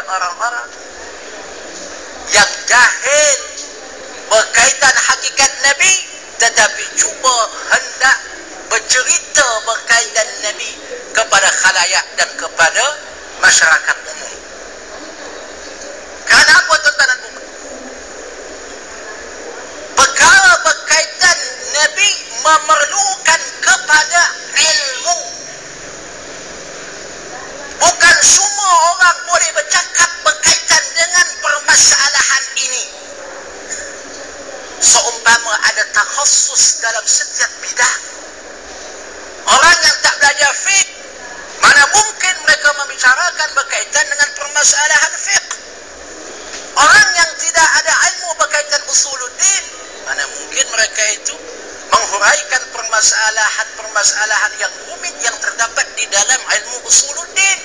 orang-orang yang jahil berkaitan hakikat Nabi, tetapi cuba hendak bercerita berkaitan Nabi kepada khalayak dan kepada masyarakat umum. Kerana apa, tuan-tuan dan puan? Perkara berkaitan Nabi memerlukan kepada ilmu. Bukan semua orang boleh bercakap berkaitan dengan permasalahan ini. Seumpama ada takhasus dalam setiap bidang. Orang yang tak belajar fiqh, mana mungkin mereka membicarakan berkaitan dengan permasalahan fiqh. Orang yang tidak ada ilmu berkaitan usuluddin, mana mungkin mereka itu menghuraikan permasalahan yang rumit yang terdapat di dalam ilmu usuluddin.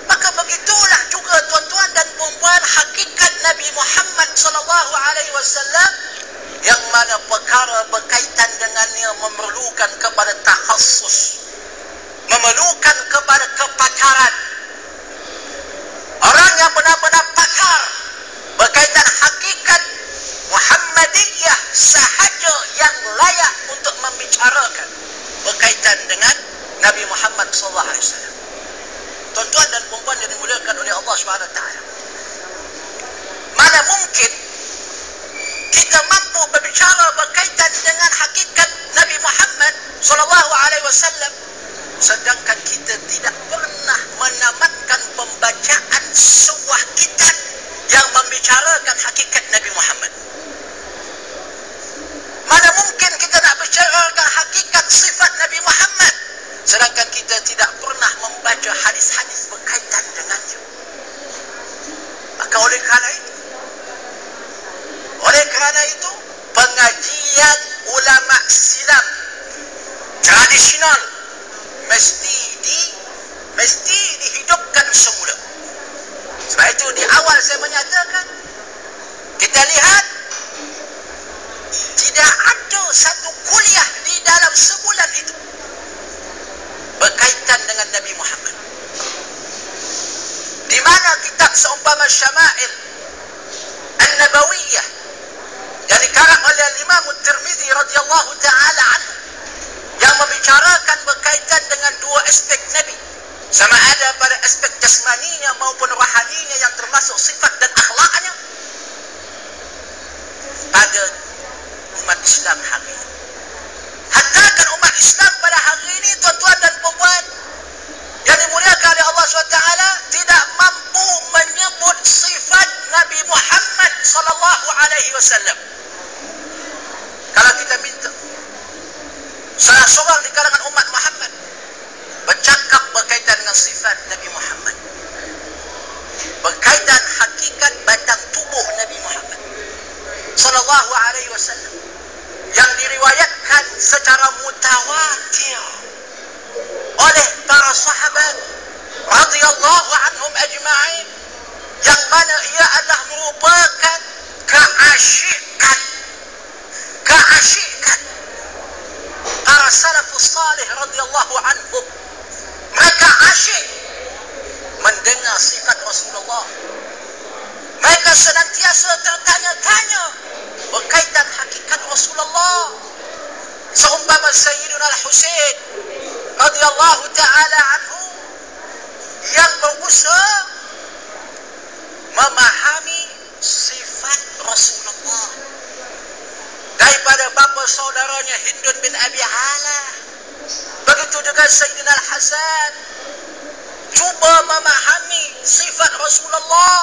Maka begitulah juga, tuan-tuan dan puan-puan, hakikat Nabi Muhammad SAW, yang mana perkara berkaitan dengannya memerlukan kepada takhasus, memerlukan kepada kepakaran. Orang yang benar-benar pakar berkaitan hakikat Muhammadiyah sahaja yang layak untuk membicarakan berkaitan dengan Nabi Muhammad SAW. Tuan-tuan dan puan-puan yang dimuliakan oleh Allah SWT, mana mungkin kita mampu berbicara berkaitan dengan hakikat Nabi Muhammad SAW sedangkan kita tidak pernah menamatkan pembacaan sebuah kitab yang membicarakan hakikat Nabi Muhammad. Mana mungkin kita nak bicarakan hakikat sifat Nabi Muhammad sedangkan kita tidak pernah membaca hadis-hadis berkaitan dengannya. Maka oleh kerana itu pengajian ulama silam tradisional mesti dihidupkan semula. Sebab itu di awal saya menyatakan, kita lihat tidak ada satu kuliah di dalam sebulan itu berkaitan dengan Nabi Muhammad. Di mana kitab seumpama Syama'il An-Nabawiyah yang dikarang oleh Imam Tirmizi radhiyallahu ta'ala anhu, yang membicarakan berkaitan dengan dua aspek Nabi, sama ada pada aspek jasmaninya maupun rohaninya, yang termasuk sifat dan akhlaknya, pada umat Islam hari ini. Katakan umat Islam pada hari ini, tuan-tuan dan puan-puan yang dimuliakan oleh Allah SWT, tidak mampu menyebut sifat Nabi Muhammad SAW. Kalau kita minta salah seorang di kalangan umat Muhammad bercakap berkaitan dengan sifat Nabi Muhammad, berkaitan hakikat batang tubuh Nabi Muhammad SAW, yang diriwayatkan secara mutawatir oleh para sahabat radhiyallahu anhum ajma'in, yang mana ia adalah merupakan keasyikan para salafus salih radhiyallahu anhum. Mereka asyik mendengar sifat Rasulullah. Mereka senantiasa tertanya-tanya berkaitan hakikat Rasulullah. Seumpama Sayyidina Al-Husain radhiyallahu ta'ala anhu yang berusaha memahami sifat Rasulullah daripada bapa saudaranya Hindun bin Abi Hala. Begitu juga Sayyidina Al-Hasan cuba memahami sifat Rasulullah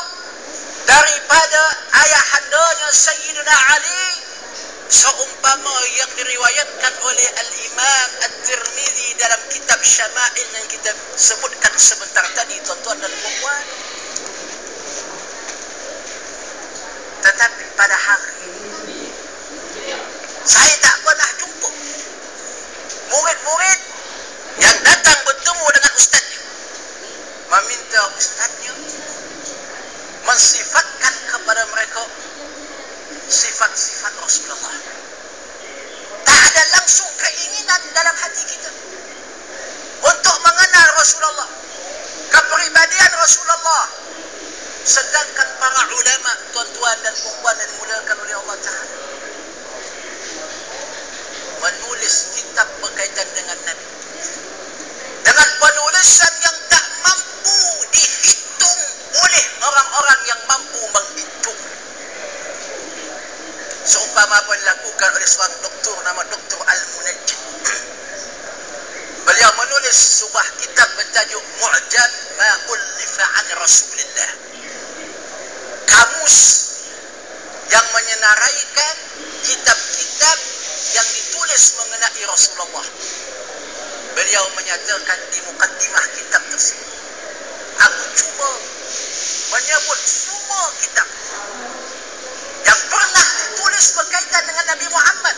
daripada ayahandanya Sayyidina Ali, seumpama yang diriwayatkan oleh Al-Imam At-Tirmizi dalam kitab Syama'il yang kita sebutkan sebentar tadi, tuan-tuan dan puan-puan. Tetapi pada hari ini saya tak pernah jumpa murid-murid yang datang bertemu dengan ustaznya, meminta ustaznya mensifatkan kepada mereka sifat-sifat Rasulullah. Tak ada langsung keinginan dalam hati kita untuk mengenal Rasulullah, kepribadian Rasulullah, Sedangkan para ulama, tuan-tuan dan puan yang dimuliakan oleh Allah Ta'ala, menulis kitab berkaitan dengan Nabi dengan penulisan yang tak mampu dihitung oleh orang-orang yang mampu menghitung. Seumpama apa dilakukan oleh seorang doktor nama Dr. Al-Munajjid. Beliau menulis sebuah kitab bertajuk Mu'jam Ma Ullifa an Rasulillah, kamus yang menyenaraikan kitab-kitab yang ditulis mengenai Rasulullah. Beliau menyatakan di mukaddimah kitab tersebut, aku cuba menyebut semua kitab yang pernah ditulis berkaitan dengan Nabi Muhammad,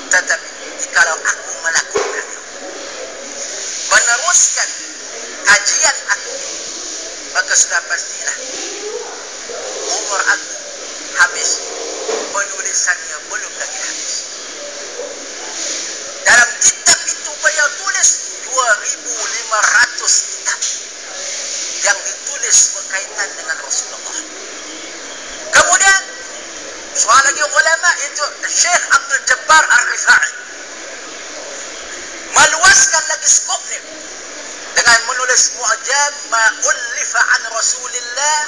tetapi jikalau aku melakukan meneruskan kajian aku, maka sudah pastilah umur aku habis, penulisannya belum lagi habis. Dalam kitab itu beliau tulis 2.500 kitab yang ditulis berkaitan dengan Rasulullah. Kemudian seorang lagi ulama itu Syekh Abdul Jabbar Al-Rifai meluaskan lagi skopnya dengan menulis Mu'jam Ma Ullifa an Rasulillah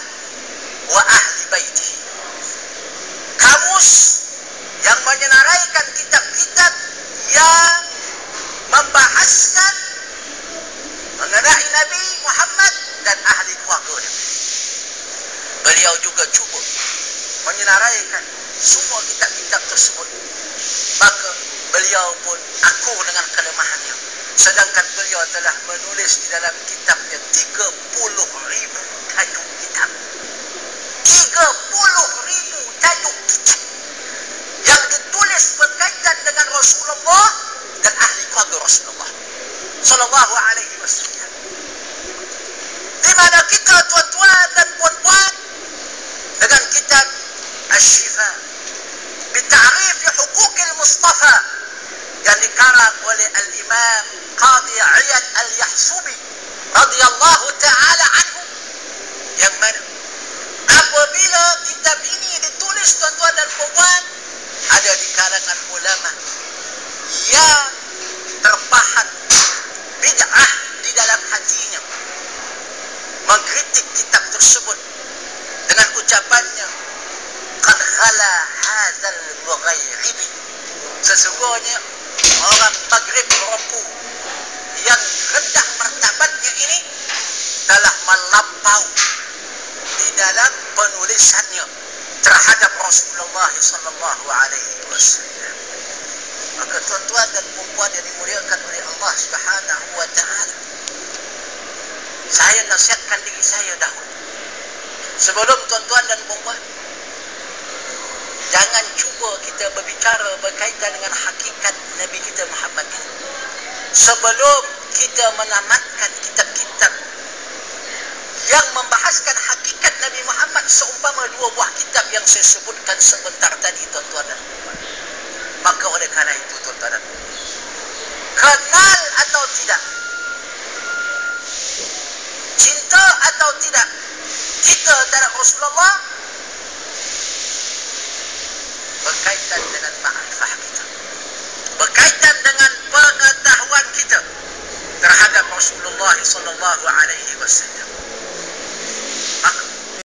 wa Ahli Baitihi, kamus yang menyenaraikan kitab-kitab yang membahaskan mengenai Nabi Muhammad dan ahli keluarga. Beliau juga cuba menyenaraikan semua kitab-kitab tersebut, maka beliau pun akur dengan kelemahannya. Sedangkan beliau telah menulis di dalam kitabnya 30.000 tajuk kitab. 30.000 tajuk kitab yang ditulis berkaitan dengan Rasulullah dan ahli keluarga Rasulullah sallallahu alaihi wasallam. Di mana kita, tuan-tuan dan puan-puan, dengan kitab Asy-Syifa bi Ta'rif Huquqil Mustafa yang dikarang oleh Al-Imam Qadhi Iyad Al-Yahsubi radhiyallahu taala anhu, yang mana apabila kitab ini ditulis, tuan-tuan dan puan-puan, ada di kalangan ulama yang terpahat bid'ah di dalam hatinya, mengkritik kitab tersebut dengan ucapannya, qad khala hadzal mughayribi, sesungguhnya orang Maghrib Merauke yang rendah martabatnya ini telah melampau di dalam penulisannya terhadap Rasulullah sallallahu alaihi wasallam. Maka tuan-tuan dan puan yang dimuliakan oleh Allah Subhanahu wa taala, saya nasihatkan diri saya dahulu sebelum tuan-tuan dan puan, jangan cuba kita berbicara berkaitan dengan hakikat Nabi kita Muhammad ini sebelum kita menamatkan kitab-kitab yang membahaskan hakikat Nabi Muhammad, seumpama 2 buah kitab yang saya sebutkan sebentar tadi, tuan-tuan dan puan. Maka oleh kerana itu, tuan-tuan dan puan, kenal atau tidak, cinta atau tidak kita terhadap Rasulullah berkaitan dengan ma'rifah kita, berkaitan dengan pengetahuan kita terhadap Rasulullah sallallahu alaihi